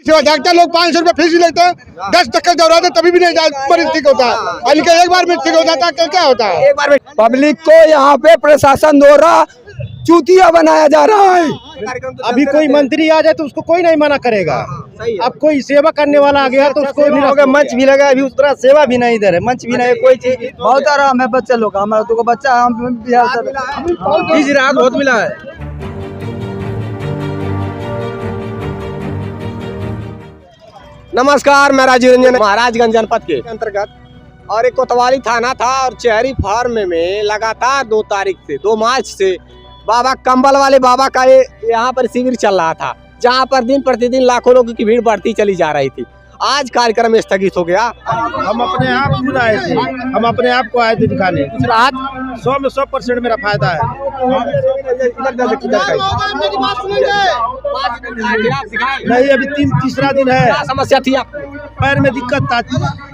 Doctor लोग 500 रुपए fees लेते हैं, 10 चक्कर दौड़ाते तभी भी नहीं मरीज ठीक होता है, और इनका एक बार में ठीक हो जाता है, क्या होता है? एक बार में पब्लिक को यहाँ पे प्रशासन द्वारा चूतिया बनाया जा रहा है। अभी कोई मंत्री आ जाए तो उसको कोई नहीं मना करेगा। अब कोई सेवा करने वाला आ गया तो उसको नहीं, मंच भी लगा, अभी उस तरह सेवा भी नहीं दे रहे, मंच भी नहीं, कोई चीज। बहुत आराम है बच्चा लोग, हमारा तो बच्चा हम राहत बहुत मिला है। नमस्कार, मैं राजीव रंजन, महाराजगंज जनपद के अंतर्गत और एक कोतवाली थाना था और चेहरी फार्म में लगातार 2 तारीख से 2 मार्च से बाबा कंबल वाले बाबा का यहाँ पर शिविर चल रहा था, जहाँ पर दिन प्रतिदिन लाखों लोगों की भीड़ बढ़ती चली जा रही थी। आज कार्यक्रम स्थगित हो गया। हम अपने आप खुद आए थे, हम अपने आप को आए थे दिखाने। 100 में 100% मेरा फायदा है। नहीं, अभी तीसरा दिन है। क्या समस्या थी आपको? पैर में दिक्कत था,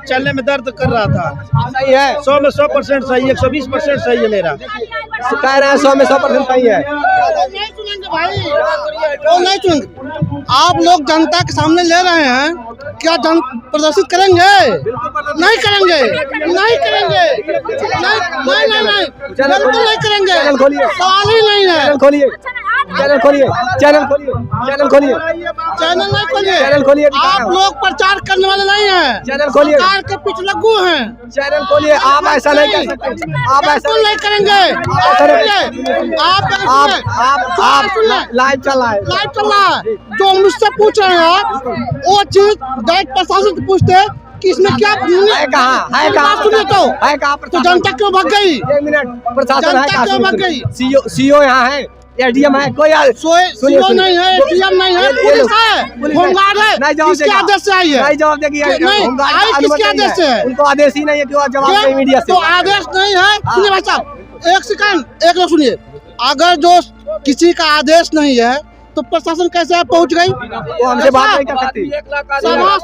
चलने में दर्द कर रहा था। सही है, 100 में 100% सही है, 120% सही है मेरा। कह रहे हैं 100 में 100% सही है। नहीं सुन, आप लोग जनता के सामने ले रहे हैं, क्या प्रदर्शित करेंगे? नहीं करेंगे, नहीं करेंगे, नहीं बिल्कुल नहीं करेंगे, सवाल ही नहीं है। खोलिए चैनल खोलिए, चैनल खोलिए, चैनल खोलिए, चैनल नहीं खोलिए, चैनल खोलिए। आप लोग प्रचार करने वाले नहीं हैं, चैनल खोलिए, सरकार के पीछे लगू हैं। चैनल खोलिए। आप ऐसा नहीं कर सकते, आप ऐसा नहीं करेंगे। आप लाइव चल रहा है, लाइव चल रहा है। जो मुझसे पूछ रहे हैं आप, वो चीज डायरेक्ट प्रशासन से पूछते हैं कि इसमें क्या है, कहाँ है, कहाँ सुनिए तो है, कहाँ तो जनता क्यों भाग गई? 1 मिनट, प्रशासन है, जनता क्यों भाग गई? सीओ यहाँ है, एडीएम है, कोई सीओ नहीं है, एडीएम नहीं है, पुलिस है, होमगार्ड है। किसके आदेश से आई है? नहीं जवाब देगी, किसके आदेश से है? उनको आदेश ही नहीं है कि वो जवाब दें मीडिया से। तो आदेश नहीं है। सुनिए भाई साहब, एक सेकंड, एक मिनट सुनिए। अगर जो किसी का आदेश नहीं है तो प्रशासन कैसे आप पहुंच गई? वो हमसे बात नहीं कर सकती। सभा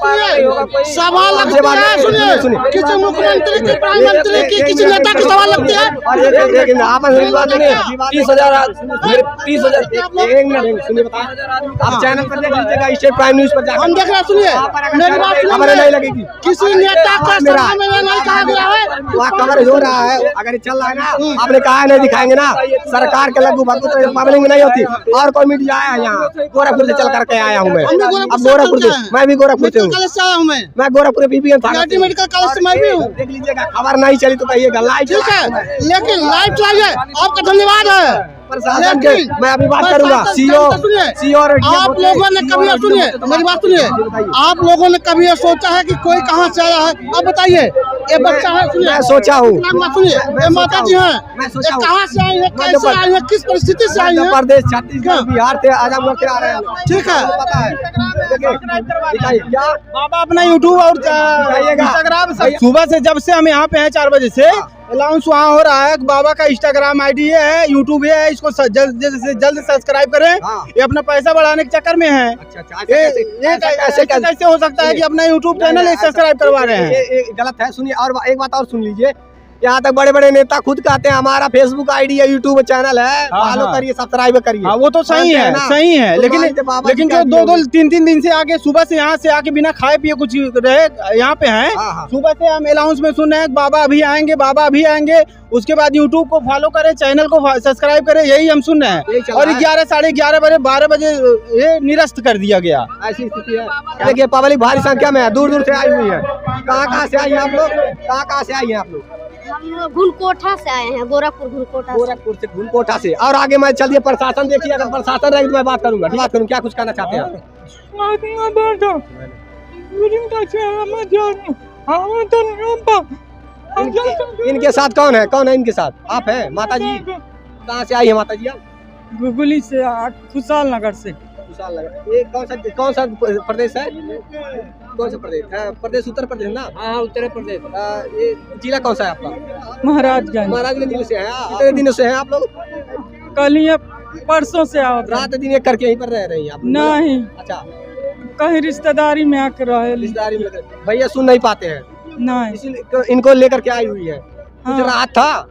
सभा लगती है, सुनिए, किसी मुख्यमंत्री की, प्रधानमंत्री की, किसी नेता की सभा लगती है। 30,000 सुनिए, आप चैनल पर देख लीजिएगा, स्टेट प्राइम न्यूज पर जाकर हम देख रहे हैं। सुनिए मेरी बात, खबरें नहीं लगेगी। किसी नेता का सभा में नहीं कहा गया है, वहाँ कवर हो रहा है। अगर ये चल रहा है ना, आपने कहा नहीं दिखाएंगे ना, सरकार के लगू भागू तो पब्लिक में नहीं होती। और कोई मीडिया आया यहाँ, गोरखपुर से चल करके आया हूँ मैं। अब गोरखपुर से, मैं भी गोरखपुर से हूँ, मैं गोरखपुर बीबीएम था, मेडिकल कॉलेज से मैं भी हूँ। देख लीजिएगा, खबर नहीं चली तो कहिएगा लाइव। ठीक है, लेकिन लाइव चलाइए, आपका धन्यवाद है। लेकिन मैं अभी बात करूंगा सीओ और आप लोगों ने कभी, सुनिए मेरी बात सुनिए, आप लोगों ने कभी ये सोचा है कि कोई कहाँ से आया है? अब बताइए, ये बच्चा है, सुनिए, मैं सोचा हूँ, सुनिए, ये माता जी हैं, ये कहाँ से आई है, कैसे आई है, किस परिस्थिति से आई है? प्रदेश, छत्तीसगढ़, बिहार से, आजमगढ़ से आ रहे हैं। ठीक है, पता है क्या बाबा अपना यूट्यूब और इंस्टाग्राम सुबह से, जब से हम यहाँ पे हैं 4 बजे से अनाउंस वहाँ हो रहा है। बाबा का इंस्टाग्राम आईडी है, यूट्यूब है, इसको जल्द से जल्द सब्सक्राइब करें। ये अपना पैसा बढ़ाने के चक्कर में है। ऐसे कैसे हो सकता है कि अपना यूट्यूब चैनल सब्सक्राइब करवा रहे हैं? ये गलत है। सुनिए, और एक बात और सुन लीजिए, यहाँ तक बड़े बड़े नेता खुद कहते हैं हमारा फेसबुक आईडी है, यूट्यूब चैनल है, फॉलो करिए, सब्सक्राइब करिए। वो तो सही है, सही है, लेकिन जो 2-3 दिन से आके, सुबह से यहाँ से आके बिना खाए पिए कुछ रहे यहाँ पे हैं। सुबह से हम अनाउंस में सुन रहे हैं बाबा अभी आएंगे, बाबा अभी आएंगे। उसके बाद यूट्यूब को फॉलो करें, चैनल को सब्सक्राइब करें, यही हम सुन रहे हैं। और 11, साढ़े 11 बजे, 12 बजे ये निरस्त कर दिया गया। ऐसी स्थिति है। देखिए, पब्लिक भारी संख्या में है, दूर दूर से आई हुई है। कहाँ से आई है आप लोग? कहाँ से आई है आप लोग? हम घुनकोटा से आए हैं, गोरखपुर घुनकोटा से। और आगे मैं चलिए, प्रशासन देखिए, अगर प्रशासन रहेगी तो मैं बात करूंगा। क्या कुछ कहना चाहते हैं? इनके साथ कौन है इनके साथ? आप हैं माता जी? कहाँ से आई है माता जी आप? गुगली से, खुशहाल नगर से। ये कौन सा प्रदेश है? कौन सा प्रदेश? प्रदेश उत्तर प्रदेश ना? हाँ, उत्तर प्रदेश। ये जिला कौन सा है आपका? महाराजगंज जिले से है। कितने दिनों से हैं आप लोग? कल ही परसों से आओ। रात दिन एक करके यहीं पर रह रही हैं आप? नहीं, अच्छा, कहीं रिश्तेदारी में आकर रहे। रिश्तेदारी में भैया सुन नहीं पाते हैं, नहीं, इसीलिए इनको लेकर के आई हुई है। कुछ राहत था,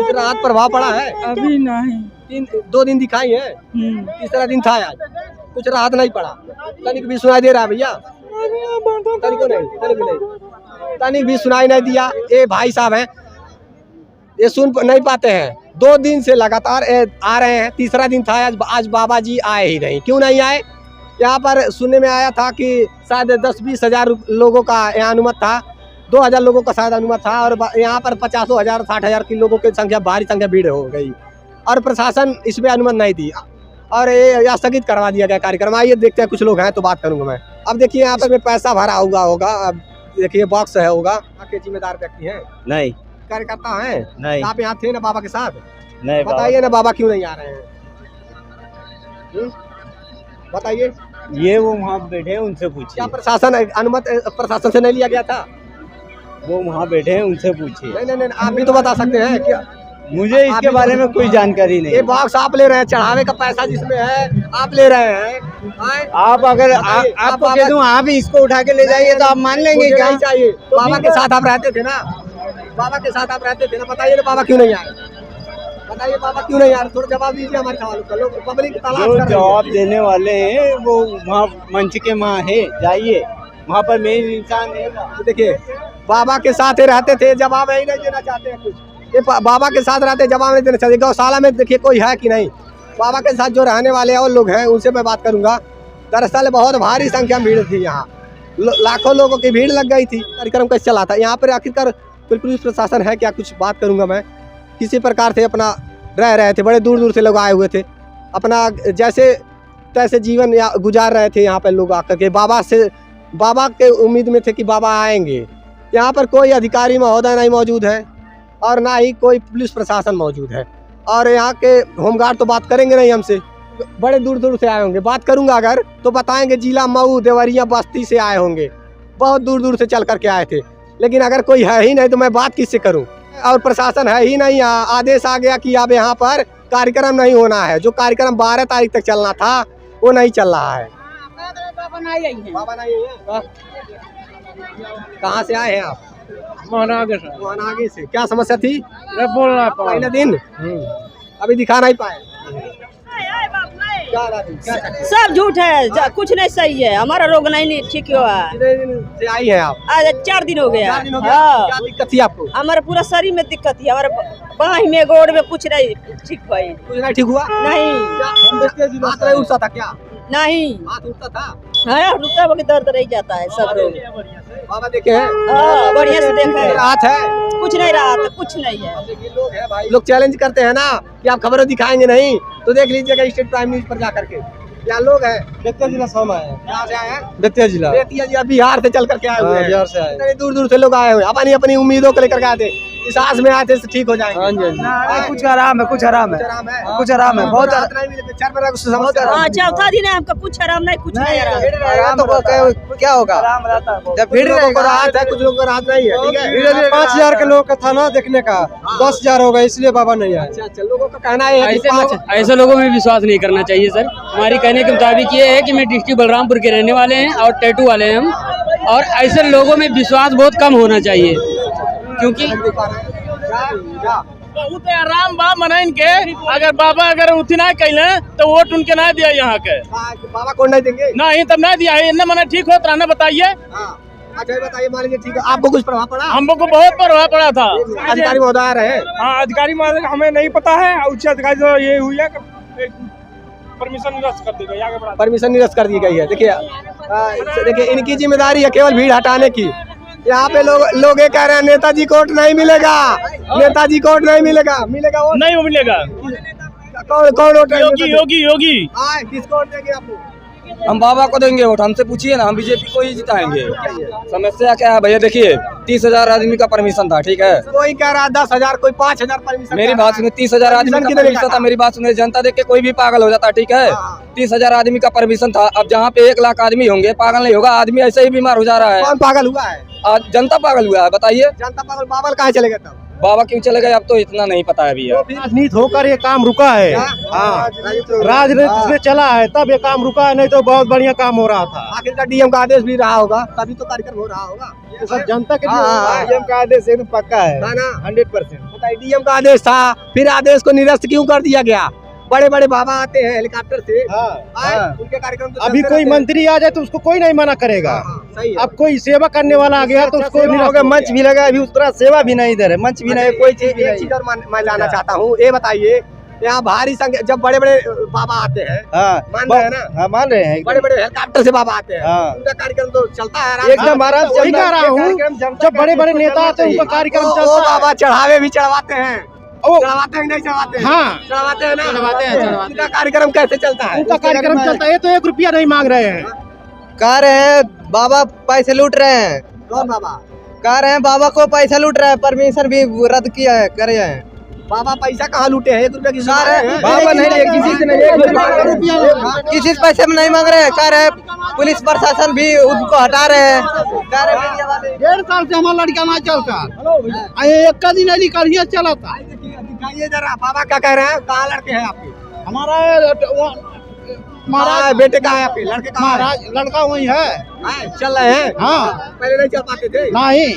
राहत प्रभाव पड़ा है? अभी नहीं, 2 दिन दिखाई है, तीसरा दिन था आज। कुछ राहत नहीं पड़ा, तनिक भी सुनाई दे रहा है भैया, तनिक भी सुनाई नहीं दिया। ये भाई साहब हैं, ये सुन नहीं पाते हैं। 2 दिन से लगातार आ रहे हैं, तीसरा दिन था आज बाबा जी आए ही नहीं। क्यों नहीं आए? यहाँ पर सुनने में आया था कि शायद 10-20 हज़ार लोगों का यहाँ अनुमत था, 2000 लोगों का शायद अनुमत था, और यहाँ पर 50,000 60,000 की लोगों की संख्या, भारी संख्या भीड़ हो गई और प्रशासन इसमें अनुमति नहीं दी और ये स्थगित करवा दिया गया कार्यक्रम। आइए देखते हैं, कुछ लोग हैं तो बात करूंगा मैं। अब देखिए यहाँ पर पैसा भरा होगा, अब देखिए बॉक्स है होगा, आपके जिम्मेदार व्यक्ति हैं? नहीं, कार्यकर्ता हैं? नहीं, आप यहाँ थे ना बाबा के साथ? नहीं। बताइए ना बाबा क्यों नहीं आ रहे हैं? बताइए। ये वो वहाँ बैठे हैं, उनसे पूछिए। क्या प्रशासन अनुमति प्रशासन से नहीं लिया गया था? वो वहाँ बैठे हैं, उनसे पूछिए। नहीं, आप भी तो बता सकते हैं क्या? मुझे इसके बारे में कोई जानकारी नहीं। ये बॉक्स आप ले रहे हैं, चढ़ावे का पैसा जिसमें है आप ले रहे हैं। आप अगर आपको कह दूं आप इसको उठा के ले जाइए तो आप मान लेंगे क्या? चाहिए बाबा के साथ आप रहते थे ना, बाबा के साथ आप रहते थे ना, बताइए ना बाबा क्यों नहीं आए? बताइए बाबा क्यों नहीं आ रहे? थोड़ा जवाब दीजिए हमारे सवालों का। लोग पब्लिक तलाश कर रहे हैं। जवाब देने वाले हैं वो वहाँ मंच के वहाँ है, जाइए वहाँ पर मेन इंसान है। देखिए बाबा के साथ ही रहते थे, जवाब ही नहीं देना चाहते हैं कुछ। ये बाबा के साथ रहते, जवाब नहीं देना चाहते। गौशाला में देखिए कोई है कि नहीं? बाबा के साथ जो रहने वाले और लोग हैं उनसे मैं बात करूंगा। दरअसल बहुत भारी संख्या में भीड़ थी, यहाँ लाखों लोगों की भीड़ लग गई थी। कार्यक्रम कैसे चला था यहाँ पर? आखिरकार कोई पुलिस प्रशासन है क्या? कुछ बात करूंगा मैं। किसी प्रकार से अपना रह रहे थे, बड़े दूर दूर से लोग आए हुए थे, अपना जैसे तैसे जीवन गुजार रहे थे यहाँ पर लोग आकर के। बाबा के उम्मीद में थे कि बाबा आएंगे। यहाँ पर कोई अधिकारी महोदय नहीं मौजूद है और ना ही कोई पुलिस प्रशासन मौजूद है, और यहाँ के होमगार्ड तो बात करेंगे नहीं हमसे, बड़े दूर दूर से आए होंगे। बात करूंगा अगर तो बताएंगे जिला मऊ, देवरिया, बस्ती से आए होंगे, बहुत दूर दूर से चल करके आए थे। लेकिन अगर कोई है ही नहीं तो मैं बात किससे करूं? और प्रशासन है ही नहीं यहाँ। आदेश आ गया कि अब यहाँ पर कार्यक्रम नहीं होना है। जो कार्यक्रम 12 तारीख तक चलना था वो नहीं चल रहा है। बाबा नहीं है। कहाँ से आए हैं आप? मोहनागे से। क्या समस्या थी? बोलना पहले दिन अभी दिखा नहीं पाए। सब झूठ है, कुछ नहीं सही है। हमारा रोग नहीं ठीक हुआ। कितने दिन से आई हैं आप? आज 4 दिन हो गया। क्या दिक्कत थी आपको? हमारे पूरा शरीर में दिक्कत थी, हमारे बाह में, गोड़ में कुछ नहीं ठीक हुआ। कुछ नहीं ठीक हुआ? नहीं। हाथ नहीं उठता था क्या? नहीं, हाथ उठता था? हाँ, रुका वक्त दर्द रह जाता है सब रोग। बाबा देखे हैं? हाँ, बढ़िया से देखा है। राहत है? कुछ नहीं रहा था, कुछ नहीं है। लोग है भाई, लोग चैलेंज करते हैं ना कि आप खबरें दिखाएंगे नहीं, तो देख लीजिएगा स्टेट प्राइम न्यूज पर जाकर के। क्या लोग हैं? बेतिया जिला से हम आए हैं। कहाँ से आए हैं? बेतिया जिला। बेतिया जिला बिहार से चल करके आए हुए हैं। बिहार से आए। इतने दूर दूर से लोग आए हुए हैं, अपनी अपनी उम्मीदों को लेकर के आते हैं। इस आस में आते से ठीक हो जाएंगे। कुछ आराम है, कुछ आराम है, कुछ आराम है, बहुत राहत नहीं मिले, समस्या। हाँ, चौथा दिन है हमका, कुछ आराम नहीं, कुछ नहीं आराम। क्या होगा? जब भीड़ लोगों को राहत है, कुछ लोगों को राहत नहीं है। ठीक है, 5000 के लोग का था ना देखने का, 10,000 हो गए, इसलिए बाबा नहीं आए। अच्छा, लोगों का कहना है कि ऐसे लोगों में विश्वास नहीं करना चाहिए सर। हमारी कहने के मुताबिक ये है कि मैं डिस्ट्रिक्ट बलरामपुर के रहने वाले हैं और टैटू वाले हैं हम, और ऐसे लोगों में विश्वास बहुत कम होना चाहिए, क्योंकि बहुत आराम बा मनइन के। अगर बाबा अगर उतना कैले तो वोट उनके ना दिया यहाँ के। बाबा को नहीं देंगे? नहीं, तब नहीं दिया है। इन्हें मना ठीक होता ना, बताइए। अच्छा बताइए, मान लीजिए ठीक है, आपको कुछ प्रभाव पड़ा? हमको बहुत प्रभाव पड़ा था। अधिकारी महोदय आ रहे हैं? हाँ, अधिकारी महोदय हमें नहीं पता है। उच्च अधिकारी तो ये हुई है परमिशन निरस्त कर दी गई, परमिशन निरस्त कर दी गई है। देखिए इनकी जिम्मेदारी है केवल भीड़ हटाने की। यहाँ पे लोग ये कह रहे हैं नेताजी को वोट नहीं मिलेगा, नेताजी को वोट नहीं मिलेगा। मिलेगा वोट? नहीं मिलेगा। कौन वोट? योगी। किसको वोट देंगे आप लोग? हम बाबा को देंगे वोट, हमसे पूछिए ना, हम बीजेपी को ही जिताएंगे। समस्या क्या है भैया? देखिए 30,000 आदमी का परमिशन था, ठीक है। कोई कह रहा 10,000, कोई 5,000 परमिशन। मेरी बात सुनिए, 30,000 आदमी का परमिशन था। मेरी बात सुनिए, जनता देख के कोई भी पागल हो जाता है, ठीक है। 30,000 आदमी का परमिशन था। अब जहाँ पे 1 लाख आदमी होंगे, पागल नहीं होगा आदमी, ऐसे ही बीमार हो जा रहा है। कौन पागल हुआ है? जनता पागल हुआ है, बताइए। जनता पागल, बाबा कहाँ चले गए तब? बाबा क्यों चले गए अब तो इतना नहीं पता है भैया। राजनीति होकर ये काम रुका है। हाँ, राजनीति में चला है तब ये काम रुका है, नहीं तो बहुत बढ़िया काम हो रहा था। आखिरकार डीएम का आदेश भी रहा होगा, तभी तो कार्यक्रम हो रहा होगा। ये सब जनता के लिए डीएम का आदेश एकदम पक्का है, 100%। बताइए, डीएम का आदेश था, फिर आदेश को निरस्त क्यों कर दिया गया? बड़े बड़े बाबा आते हैं हेलीकॉप्टर से। हाँ। उनके कार्यक्रम तो अभी चलते कोई रहते हैं। मंत्री आ जाए तो उसको कोई नहीं मना करेगा। सही है। अब कोई सेवा करने वाला आ गया तो उसको नहीं होगा, मंच भी लगा, अभी उस तरह सेवा भी नहीं इधर है, मंच भी नहीं, कोई चीज भी एक नहीं। चीज और मैं जानना चाहता हूँ, ये बताइए यहाँ भारी संख्या जब बड़े बड़े बाबा आते हैं, मान रहे हैं ना? हाँ, मान रहे हैं। बड़े बड़े हेलीकॉप्टर से बाबा आते हैं, हाँ। उनका कार्यक्रम तो चलता है आराम से। एकदम आराम से वही कह रहा हूँ, जब बड़े बड़े नेता आते हैं उनका कार्यक्रम वो चलता है। बाबा चढ़ावे भी चढ़वाते हैं, ओ, चढ़वाते हैं नहीं चढ़वाते हैं? हाँ। चढ़वाते हैं ना? चढ़वाते हैं। उनका कार्यक्रम कैसे चलता है? उनका कार्यक्रम चलता है, ये तो 1 रुपया नहीं मांग रहे हैं। कह रहे हैं बाबा पैसे लूट रहे हैं, कौन बाबा? कह रहे हैं बाबा को पैसा लूट रहा है, परमिशन भी रद्द किया है, करे हैं। बाबा पैसा कहाँ लूटे हैं? 1 रुपया की कह रहे हैं बाबा बाबा नहीं, किसी से नहीं, किसी से पैसे में नहीं मांग रहे हैं। कह रहे हैं पुलिस प्रशासन भी उसको हटा रहे हैं। कह रहे हैं मीडिया वाले 1.5 साल से हमारा लड़का ना चलता, एक का दिन नहीं करिए चलाता। दिखाइए जरा, बाबा क्या कह रहे हैं? कहाँ लड़के हैं आपके? हमारा महाराज बेटे कहाँ है आपके? लड़के कहाँ हैं? महाराज लड़का वही है। हैं? चल रहे हैं? हाँ, पहले नहीं चल पाते थे। नहीं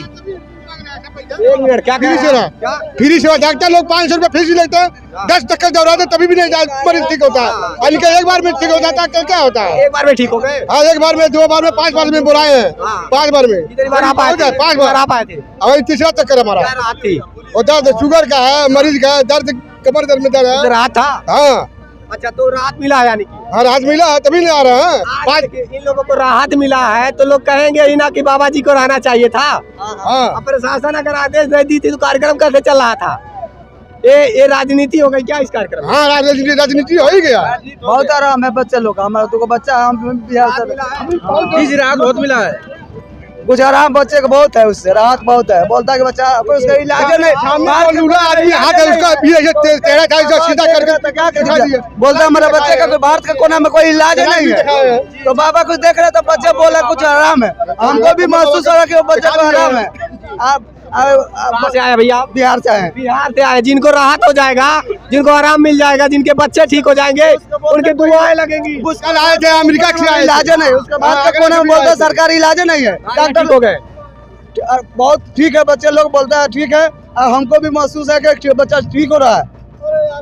1 मिनट, क्या कह रहे हैं? क्या? फ्री सेवा डॉक्टर लोग 500 रुपए फीस लेते हैं, 10 चक्कर दौड़ाते तभी भी नहीं मरीज ठीक होता है। और इनका एक बार में ठीक हो जाता है, कल क्या होता है? एक बार में ठीक हो गए? हाँ, 1 बार में, 2 बार में, 5 बार में बुलाए हैं, 5 बार में। कितनी बार आप आए थे? 5 बार बार आप आए थे? और तीसरा चक्कर हमारा। क्या रात थी? और दर्द शुगर का है, मरीज का है, दर्द कमर दर्द में दर्द है। रात था? हाँ अच्छा, तो राहत मिला यानी कि? हाँ, राहत मिला है तभी नहीं आ रहे हैं। आज इन लोगों को राहत मिला है तो लोग कहेंगे ही ना कि बाबा जी को रहना चाहिए था। हाँ, अब प्रशासन अगर आदेश नहीं दी थी तो कार्यक्रम कैसे चल रहा था? ये राजनीति हो गई क्या इस कार्यक्रम में? हाँ, राजनीति हो ही गया। बहुत आराम है बच्चे लोग का, हमारा तो बच्चा हम बिहार से राहत बहुत मिला है, कुछ आराम बच्चे को बहुत है, उससे राहत बहुत है। बोलता है कि बच्चा उसका इलाज नहीं, आदमी हाथ है उसका भी ऐसे तेरा चालीस सीधा करके क्या कर बोलता हमारे बच्चे का भारत के कोना में कोई इलाज नहीं है। तो बाबा कुछ देख रहे तो बच्चे बोला कुछ आराम है, हमको भी महसूस हो रहा कि वो बच्चे को आराम है। आप कहाँ से आए भैया? बिहार से आए। बिहार से आए। जिनको राहत हो जाएगा, जिनको आराम मिल जाएगा, जिनके बच्चे ठीक हो जाएंगे, उनके दुआएं लगेंगी। कल आए थे अमेरिका से आए इलाज नहीं, उसके बाद के कोने में बोलता सरकारी इलाज नहीं है, ठीक हो गए। बहुत ठीक है, बच्चे लोग बोलता है ठीक है, और हमको भी महसूस है कि बच्चा ठीक हो रहा है।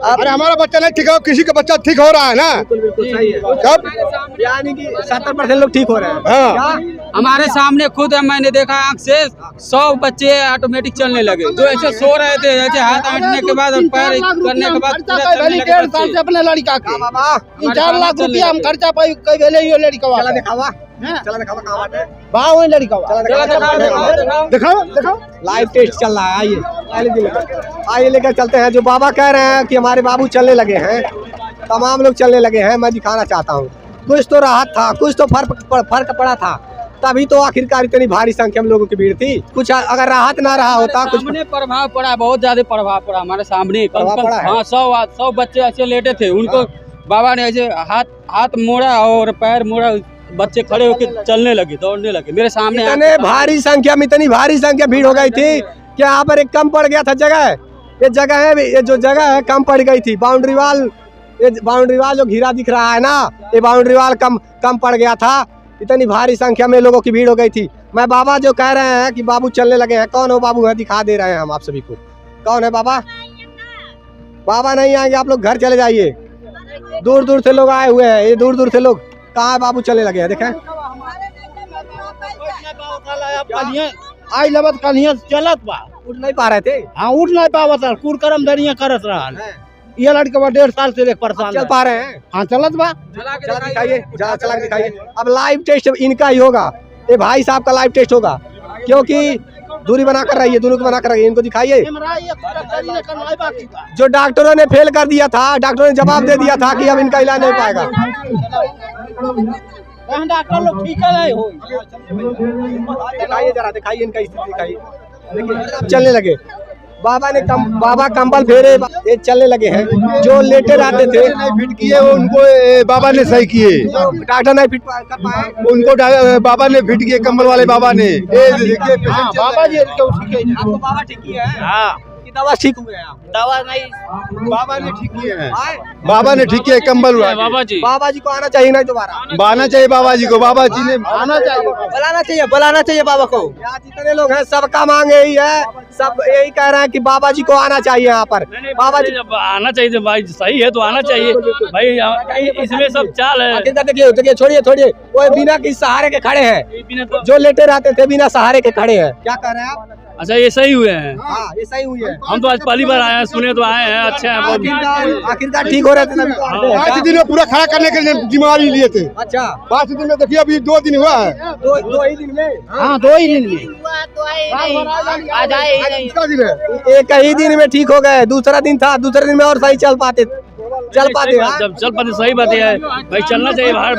अरे हमारा बच्चा नहीं ठीक हो, किसी का बच्चा ठीक हो रहा है ना। बिल्कुल सही है। कब? यानी कि 70% लोग ठीक हो रहे हैं। हाँ। क्या? हमारे सामने खुद मैंने देखा आंख से 100 बच्चे ऑटोमेटिक चलने लगे, जो ऐसे सो रहे थे, ऐसे हाथ आटने के बाद और पैर करने के बाद पूरा चलने लगे 1.5 साल से बच्चे। अपने लड़का का बाबा 4 लाख रुपया हम खर्चा पाई कई वेले ये लड़का चला दिखावा, चला दिखावा कहाँ बात है? बा वही लड़का चला दिखाओ। दिखाओ दिखाओ। लाइव टेस्ट चल रहा है, आइए पहले दिन आइए लेकर चलते हैं। जो बाबा कह रहे हैं कि हमारे बाबू चलने लगे हैं, तमाम लोग चलने लगे हैं, मैं दिखाना चाहता हूँ। कुछ तो राहत था, कुछ तो फर्क पड़ा था, तभी तो आखिरकार इतनी भारी संख्या में लोगों की भीड़ थी। कुछ अगर राहत ना रहा होता, कुछ सामने प्रभाव पड़ा, बहुत ज्यादा प्रभाव पड़ा हमारे सामने। कम से प्रभाव कम पड़ा है? हाँ, 100 बच्चे ऐसे लेटे थे, उनको बाबा ने ऐसे हाथ मोड़ा और पैर मोड़ा, बच्चे खड़े होकर चलने लगे, दौड़ने लगे मेरे सामने। इतने भारी संख्या में, इतनी भारी संख्या भीड़ हो गई थी कि यहाँ पर एक कम पड़ गया था जगह। ये जगह है, ये जो जगह है कम पड़ गई थी। बाउंड्री वाल जो घेरा दिख रहा है ना, ये बाउंड्री वाल कम पड़ गया था। इतनी भारी संख्या में लोगों की भीड़ हो गई थी। मैं बाबा जो कह रहे हैं कि बाबू चलने लगे हैं, कौन हो बाबू है? दिखा दे रहे हैं हम आप सभी को। कौन है बाबा? बाबा नहीं आएंगे, आप लोग घर चले जाइए। दूर दूर से लोग आए हुए हैं, ये दूर दूर से लोग। कहाँ है बाबू? चलने लगे हैं, देखें। आई लगत कल चलत बा, उठ नहीं पा रहे थे? हाँ उठ नहीं पावत, कुरकरम दरिया करत रहा। ये लड़का 1.5 साल से देख परेशान चल पा रहे हैं? हाँ चलत बा। चला दिखाइए, चला के दिखाइए। अब लाइव टेस्ट इनका ही होगा, ये भाई साहब का लाइव टेस्ट होगा, क्योंकि दूरी बना कर रही है, दोनों को बना कर रही है। इनको दिखाइए। जो डॉक्टरों ने फेल कर दिया था, डॉक्टरों ने जवाब दे दिया था कि अब इनका इलाज नहीं पाएगा। डॉक्टर लोग ठीक है हो। दिखाइए जरा, दिखाइए इनका स्थिति दिखाइए। देखिए चलने लगे। बाबा कंबल फेरे, ये चलने लगे हैं। जो लेटे रहते थे, फिट किए उनको बाबा ने सही किए, डॉक्टर नहीं फिट कर पाए, उनको बाबा ने फिट किए, कंबल वाले बाबा ने। बाबा जी आपको बाबा ठीक किए हैं। हाँ कि दवा ठीक हुए हैं आप? दवा नहीं, बाबा ने ठीक किए हैं, आए? बाबा ने ठीक किए, कंबल हुआ बाबा जी को आना चाहिए नहीं दोबारा? आना चाहिए बाबा जी को, बाबा जी ने आना चाहिए, बुलाना चाहिए बाबा को। यहाँ जितने लोग हैं सबका मांग यही है, सब यही कह रहे हैं कि बाबा जी को आना चाहिए यहाँ पर। बाबा जी आना चाहिए भाई, सही है तो आना चाहिए भाई, इसमें सब चाल है। देखिए छोड़िए वो बिना किसी सहारे के खड़े हैं, जो लेटे रहते थे बिना सहारे के खड़े हैं। क्या कर रहे हैं आप? अच्छा ये सही हुए हैं, हाँ ये सही हुई है। हम तो आज पहली बार आए हैं, सुने तो आए हैं, अच्छा है बहुत। आखिरकार ठीक हो रहे थे तभी तो आते हैं। 5 दिन में पूरा खड़ा करने के लिए जिम्मेवारी लिए थे। अच्छा 5 दिन में देखिए अभी 2 दिन हुआ है। दो ही दिन में? हाँ 2 ही दिन में, आज आए ही नहीं। कितना दिन है? एक ही दिन में ठीक हो गए, दूसरा दिन था, दूसरे दिन में और सही चल पाते हाँ? जब चल पाते सही बात है भाई, चलना चाहिए बाहर।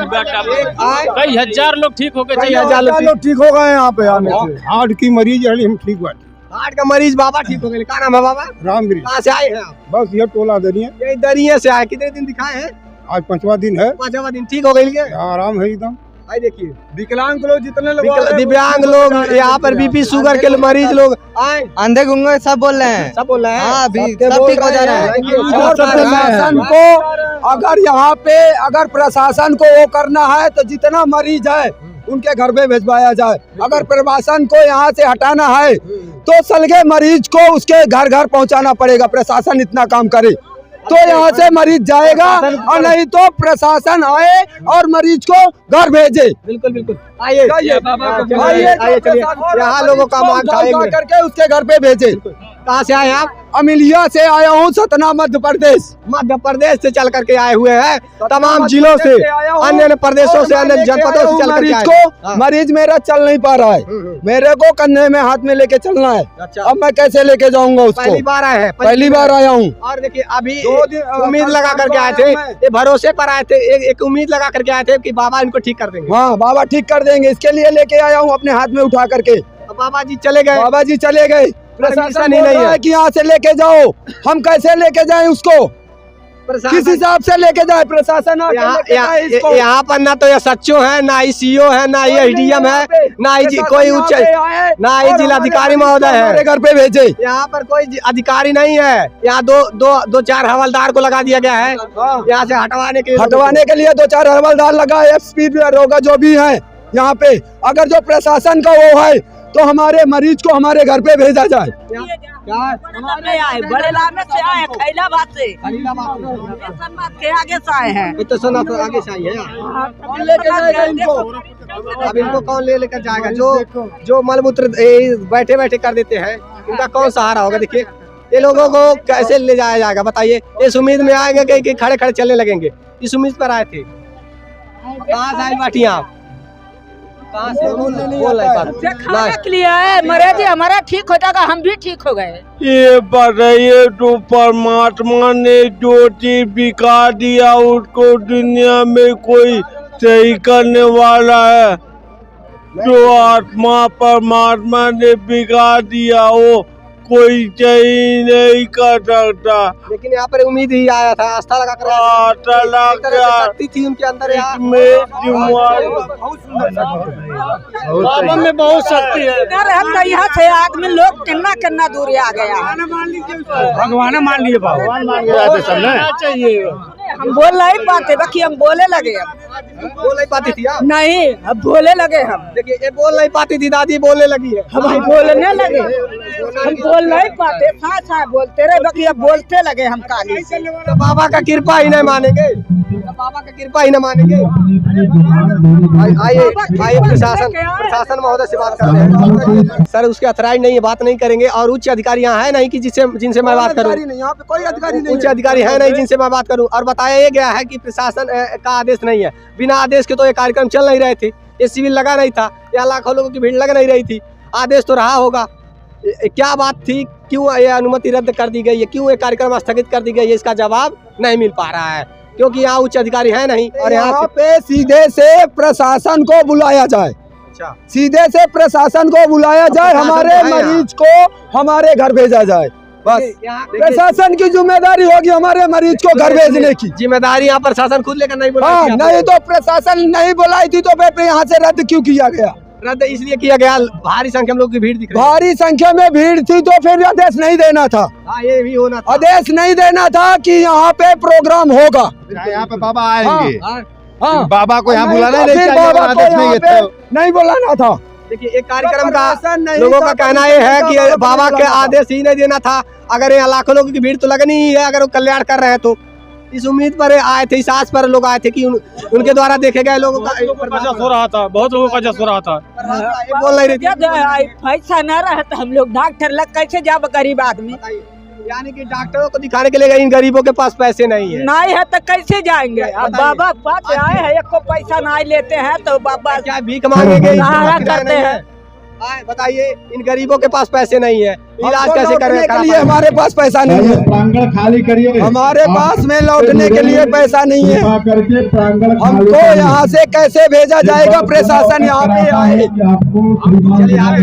कई हजार लोग ठीक हो गए, कई हजार लोग ठीक हो गए यहाँ पे आने से। हार्ट की मरीज है, हम ठीक हुआ। हार्ट का मरीज बाबा ठीक हो गए। क्या नाम है बाबा? रामगिरी। कहाँ से आए हैं आप? बस ये टोला दरिया, यही दरिये से आए। कितने दिन दिखाए हैं? आज 5वां दिन है। 5वां दिन ठीक हो गई क्या? आराम है एकदम। भाई देखिए विकलांग लोग जितने लोग, दिव्यांग लोग, यहाँ पर बीपी शुगर के मरीज लोग आए, अंधे गुंगे सब बोल रहे हैं, सब बोल रहे हैं। हाँ अभी सब ठीक हो जा रहा है। और प्रशासन को अगर यहाँ पे अगर प्रशासन को वो करना है तो जितना मरीज है उनके घर पे भिजवाया जाए। अगर प्रशासन को यहाँ से हटाना है तो सलगे मरीज को उसके घर घर पहुँचाना पड़ेगा। प्रशासन इतना काम करे तो यहाँ से मरीज जाएगा, और नहीं तो प्रशासन आए और मरीज को घर भेजे। बिल्कुल बिल्कुल आइए चलिए, यहाँ लोगों का मांग करके उसके घर पे भेजे। कहाँ से आए आप? अमिलिया से आया हूँ, सतना मध्य प्रदेश। मध्य प्रदेश से चल करके आए हुए हैं, तमाम जिलों से, अन्य प्रदेशों से, अन्य जनपदों से चल करके आए। को मरीज मेरा चल नहीं पा रहा है, मेरे को कंधे में हाथ में लेके चलना है। अब मैं कैसे लेके जाऊंगा उसको? पहली बार आए हैं? पहली बार आया हूँ। और देखिए अभी उम्मीद लगा करके आए थे, ये भरोसे पर आए थे, एक उम्मीद लगा करके आए थे कि बाबा इनको ठीक कर देंगे। हाँ बाबा ठीक कर देंगे, इसके लिए लेके आया हूँ अपने हाथ में उठा करके। बाबा जी चले गए। बाबा जी चले गए, प्रशासन ही नहीं है कि यहाँ से लेके जाओ। हम कैसे लेके जाएं उसको? किस हिसाब से लेके जाए प्रशासन? यहाँ पर ना तो ये सच्चो है, ना ही सीओ है, ना ही एसडीएम है, ना ही कोई उच्च, ना ही जिलाधिकारी महोदय है। घर पे भेजे, यहाँ पर कोई अधिकारी नहीं है। यहाँ दो चार हवलदार को लगा दिया गया है यहाँ से हटवाने के लिए 2-4 हवलदार लगा, एसपी होगा जो भी है यहाँ पे। अगर जो प्रशासन का वो है तो हमारे मरीज को हमारे घर पे भेजा जाए। बड़े लामे से आए, खैलाबाद से, के आगे से आए हैं। तो सुना तो आगे से आई है। कौन लेके जाएगा इनको? अब इनको कौन ले लेकर जाएगा? जो मलमूत्र बैठे बैठे कर देते हैं, इनका कौन सहारा होगा? देखिए ये लोगों को कैसे ले जाया जाएगा बताइए? इस उम्मीद में आएंगे कि खड़े खड़े चलने लगेंगे, इस उम्मीद पर आए थे। कहाँ से आई बाटी आप? कहाँ से? खाने के लिए है, मरे हमारा ठीक हो जाएगा, हम भी ठीक हो गए। ये बताइए तो परमात्मा ने जो चीज बिका दिया उसको दुनिया में कोई सही करने वाला है? जो आत्मा परमात्मा ने बिका दिया वो कोई सही नहीं कर सकता। लेकिन यहाँ पर उम्मीद ही आया था, आस्था लगा कर शक्ति थी उनके अंदर। बाबा में बहुत शक्ति है। यहाँ से आदमी लोग कितना दूर आ गया। भगवान मान लिए, भगवान मान लिए सब ना चाहिए। हम बोल नहीं पाते, बाकी हम बोले लगे। बोल नहीं पाती थी आप? नहीं, अब बोले लगे हम। देखिए ये बोल नहीं पाती थी, दादी बोलने लगी है। हम बोलने लगे, हम बोल नहीं पाते, साथ बोलते रहे, बाकी अब बोलते लगे हम काली। तो बाबा का कृपा ही नहीं मानेंगे, बाबा का कृपा ही नहीं मानेंगे। आइए प्रशासन महोदय से बात करते हैं। सर उसके अथराइज नहीं है, बात नहीं करेंगे। और उच्च अधिकारी यहाँ है नहीं कि जिनसे मैं बात करूँ? यहाँ पे कोई अधिकारी नहीं, उच्च अधिकारी है नहीं जिनसे मैं बात करूँ। और बताया ये गया है कि प्रशासन का आदेश नहीं है। बिना आदेश के तो ये कार्यक्रम चल नहीं रहे थे, ये शिविर लगा नहीं था, यहाँ लाखों लोगों की भीड़ लग नहीं रही थी। आदेश तो रहा होगा, क्या बात थी, क्यों ये अनुमति रद्द कर दी गई है, क्यों ये कार्यक्रम स्थगित कर दी गई है, इसका जवाब नहीं मिल पा रहा है, क्योंकि यहाँ उच्च अधिकारी है नहीं। और यहाँ पे सीधे से प्रशासन को बुलाया जाए। अच्छा, सीधे से प्रशासन को बुलाया जाए, हमारे मरीज को हमारे घर भेजा जाए। बस प्रशासन की जिम्मेदारी होगी हमारे मरीज को घर भेजने की। जिम्मेदारी यहाँ प्रशासन खुद लेकर नहीं बोला? हाँ, नहीं तो प्रशासन नहीं बुलाई थी तो फिर यहाँ से रद्द क्यों किया गया? रद्द इसलिए किया गया, भारी संख्या में लोग की भीड़ दिख रही है। भारी संख्या में भीड़ थी तो फिर आदेश नहीं देना था। हाँ, ये भी होना था। आदेश नहीं देना था कि यहाँ पे प्रोग्राम होगा। यहाँ पे बाबा आएंगे, हाँ, बाबा को यहाँ नहीं बुलाना तो फिर बाबा को यहाँ पे नहीं बुलाना था। देखिए, एक कार्यक्रम का लोगों का कहना ये है कि बाबा के आदेश ही नहीं देना था। अगर यहाँ लाखों लोगों की भीड़ तो लगनी ही है, अगर वो कल्याण कर रहे हैं तो इस उम्मीद पर आए थे, इस आस पर लोग आए थे कि उनके द्वारा देखे गए लोगों का हो रहा था, बहुत लोगों का जस हो रहा था। बोल नहीं रही थी। पैसा न रहा तो हम लोग डॉक्टर लग कैसे जाब गरीब आदमी, यानी कि डॉक्टरों को दिखाने के लिए इन गरीबों के पास पैसे नहीं है। नहीं है तो कैसे जाएंगे। अब बाबा पास आए हैं, एक को पैसा नहीं लेते हैं तो बाबा क्या भीख मांगेंगे, सहारा करते हैं। बताइए, इन गरीबों के पास पैसे नहीं है, इलाज कैसे करें? के लिए हमारे पास पैसा नहीं है, प्रांगण खाली करिए। हमारे पास में लौटने के लिए पैसा नहीं है। करके प्रांगण हमको यहाँ से कैसे भेजा जाएगा? प्रशासन यहाँ पे आए। चलिए आगे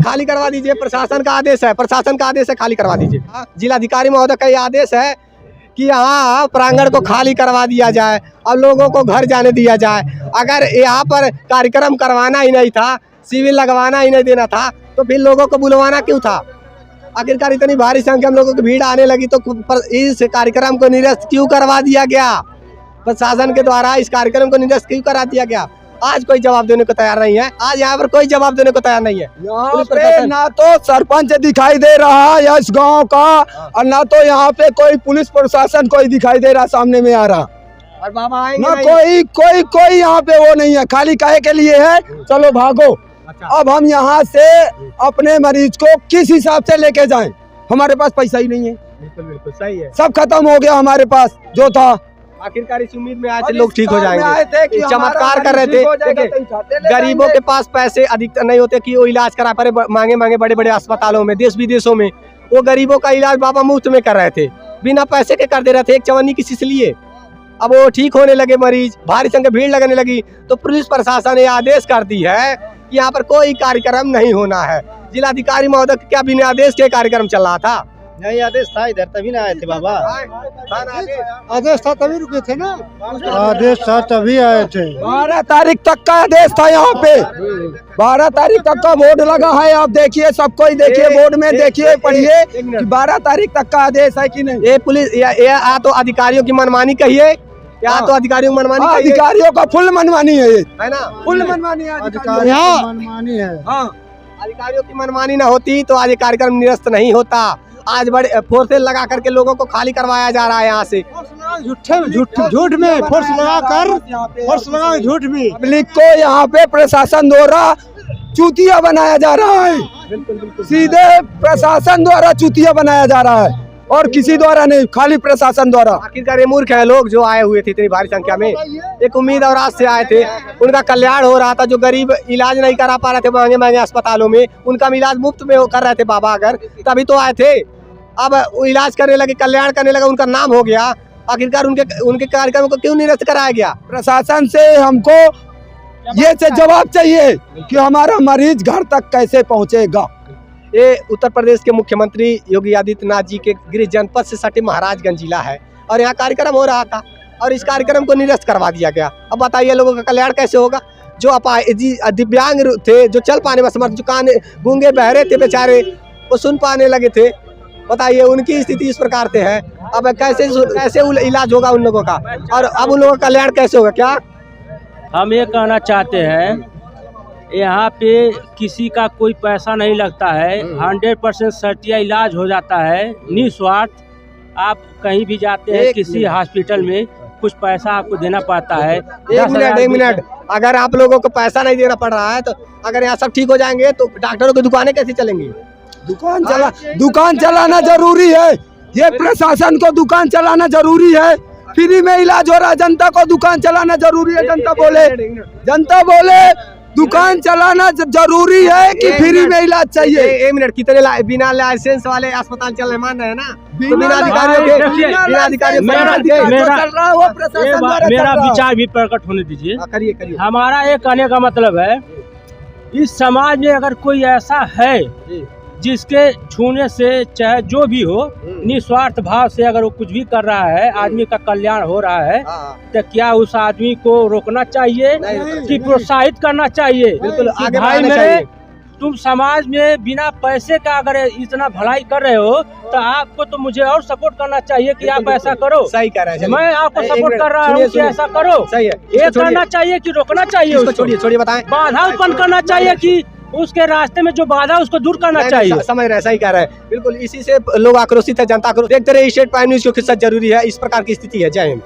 खाली करवा दीजिए, प्रशासन का आदेश है, प्रशासन का आदेश है, खाली करवा दीजिए। जिलाधिकारी महोदय का ये आदेश है कि यहाँ प्रांगण को खाली करवा दिया जाए और लोगों को घर जाने दिया जाए। अगर यहाँ पर कार्यक्रम करवाना ही नहीं था, सिविल लगवाना ही नहीं देना था, तो फिर लोगों को बुलवाना क्यों था? आखिरकार इतनी भारी संख्या में लोगों की भीड़ आने लगी तो इस कार्यक्रम को निरस्त क्यों करवा दिया गया? प्रशासन के द्वारा इस कार्यक्रम को निरस्त क्यों करा दिया गया? आज कोई जवाब देने को तैयार नहीं है। आज यहाँ पर कोई जवाब देने को तैयार नहीं है। यहाँ पे ना तो सरपंच दिखाई दे रहा है इस गांव का, और ना तो यहाँ पे कोई पुलिस प्रशासन कोई दिखाई दे रहा, सामने में आ रहा। और बाबा आएंगे ना कोई यहाँ पे वो नहीं है। खाली काहे के लिए है? चलो भागो। अब हम यहाँ से अपने मरीज को किस हिसाब से लेके जाएं? हमारे पास पैसा ही नहीं है। बिल्कुल सही है, सब खत्म हो गया हमारे पास जो था। आखिरकार इस उम्मीद में आए थे लोग ठीक हो जाएंगे, आए थे कि चमत्कार कर रहे थे। गरीबों के पास पैसे अधिकतर नहीं होते कि वो इलाज करा पाए मांगे बड़े बड़े अस्पतालों में, देश विदेशों में। वो गरीबों का इलाज बाबा मुफ्त में कर रहे थे, बिना पैसे के कर दे रहे थे, एक चवन्नी किसी से लिए। अब वो ठीक होने लगे मरीज, भारी संख्या भीड़ लगने लगी, तो पुलिस प्रशासन ने आदेश कर दी है कि यहाँ पर कोई कार्यक्रम नहीं होना है। जिलाधिकारी महोदय क्या बिना आदेश के कार्यक्रम चल रहा था? नहीं, आदेश था इधर, तभी ना आए थे बाबा। आदेश था तभी रुके थे ना, आदेश था तभी आए थे। 12 तारीख तक का आदेश था यहाँ पे। 12 तारीख तक का बोर्ड लगा है, आप देखिए, सबको ही देखिए, बोर्ड में देखिए, पढ़िए कि 12 तारीख तक का आदेश है कि नहीं। ये पुलिस या तो अधिकारियों की मनमानी कहिए, या तो अधिकारियों की मनमानी कहिए। अधिकारियों का फुल मनमानी है ये, है ना? फुल मनमानी है मनमानी है। हाँ, अधिकारियों की मनमानी ना होती तो आज ये कार्यक्रम निरस्त नहीं होता। आज बड़े फोर्सेज लगा करके लोगों को खाली करवाया जा रहा है यहाँ से, झूठ में फोर्स लगा कर, फोर्स लगा झूठ में पब्लिक को यहाँ पे प्रशासन द्वारा चूतिया बनाया जा रहा है। सीधे प्रशासन द्वारा चूतिया बनाया जा रहा है और किसी द्वारा नहीं, खाली प्रशासन द्वारा। आखिरकार ये मूर्ख है लोग जो आए हुए थे इतनी भारी संख्या में, एक उम्मीद और आस से आए थे, उनका कल्याण हो रहा था। जो गरीब इलाज नहीं करा पा रहे थे महंगे अस्पतालों में, उनका इलाज मुफ्त में कर रहे थे बाबा, अगर तभी तो आए थे। अब वो इलाज करने लगे, कल्याण करने लगा, उनका नाम हो गया। आखिरकार उनके कार्यक्रम को क्यों निरस्त कराया गया? प्रशासन से हमको ये जवाब चाहिए कि हमारा मरीज घर तक कैसे पहुँचेगा। ये उत्तर प्रदेश के मुख्यमंत्री योगी आदित्यनाथ जी के गृह जनपद से सटे महाराजगंज जिला है, और यहाँ कार्यक्रम हो रहा था और इस कार्यक्रम को निरस्त करवा दिया गया। अब बताइए लोगों का कल्याण कैसे होगा? जो दिव्यांग थे, जो चल पाने में समर्थ, जो कान गूंगे बहरे थे बेचारे, वो सुन पाने लगे थे, बताइए उनकी स्थिति इस प्रकार से है। अब कैसे इलाज होगा उन लोगों का, और अब उन लोगों का कल्याण कैसे होगा? क्या हम ये कहना चाहते हैं, यहाँ पे किसी का कोई पैसा नहीं लगता है, 100% सटिया इलाज हो जाता है निस्वार्थ। आप कहीं भी जाते हैं किसी हॉस्पिटल में, कुछ पैसा आपको देना पड़ता है। एक मिनट, अगर आप लोगों को पैसा नहीं देना पड़ रहा है तो अगर यहाँ सब ठीक हो जाएंगे तो डॉक्टरों की दुकानें कैसे चलेंगी? दुकान चलाना जरूरी है, ये प्रशासन को दुकान चलाना जरूरी है। फ्री में इलाज हो रहा है, जनता को दुकान चलाना जरूरी है। जनता बोले दुकान चलाना जरूरी है कि फ्री में इलाज चाहिए। एक मिनट, कितने बिना लाइसेंस वाले अस्पताल चलने मान रहे हैं ना? बिना अधिकारियों मेरा विचार भी प्रकट होने दीजिए। करिए। हमारा ये कहने का मतलब है, इस समाज में अगर कोई ऐसा है जिसके छूने से चाहे जो भी हो निस्वार्थ भाव से अगर वो कुछ भी कर रहा है, आदमी का कल्याण हो रहा है, तो क्या उस आदमी को रोकना चाहिए कि प्रोत्साहित करना चाहिए? बिल्कुल कि आगे भाई बढ़ाना मेरे चाहिए। तुम समाज में बिना पैसे का अगर इतना भलाई कर रहे हो तो आपको तो मुझे और सपोर्ट करना चाहिए कि आप ऐसा करो। सही कह रहे हैं। मैं आपको एक सपोर्ट मिनट, कर रहा सुनिए, हूँ कि सुनिए। ऐसा करो। सही है, ये इसको छोड़िए। करना चाहिए कि रोकना चाहिए? इसको उसको छोड़िए बताएं। बाधा उत्पन्न करना चाहिए कि उसके रास्ते में जो बाधा उसको दूर करना नहीं, चाहिए। समझ रहे हैं, सही कह रहे हैं। बिल्कुल इसी से लोग आक्रोशित है, जनता आक्रोशित। देखते रहे स्टेट प्राइम न्यूज, क्योंकि सच जरूरी है। इस प्रकार की स्थिति है। जय हिंद।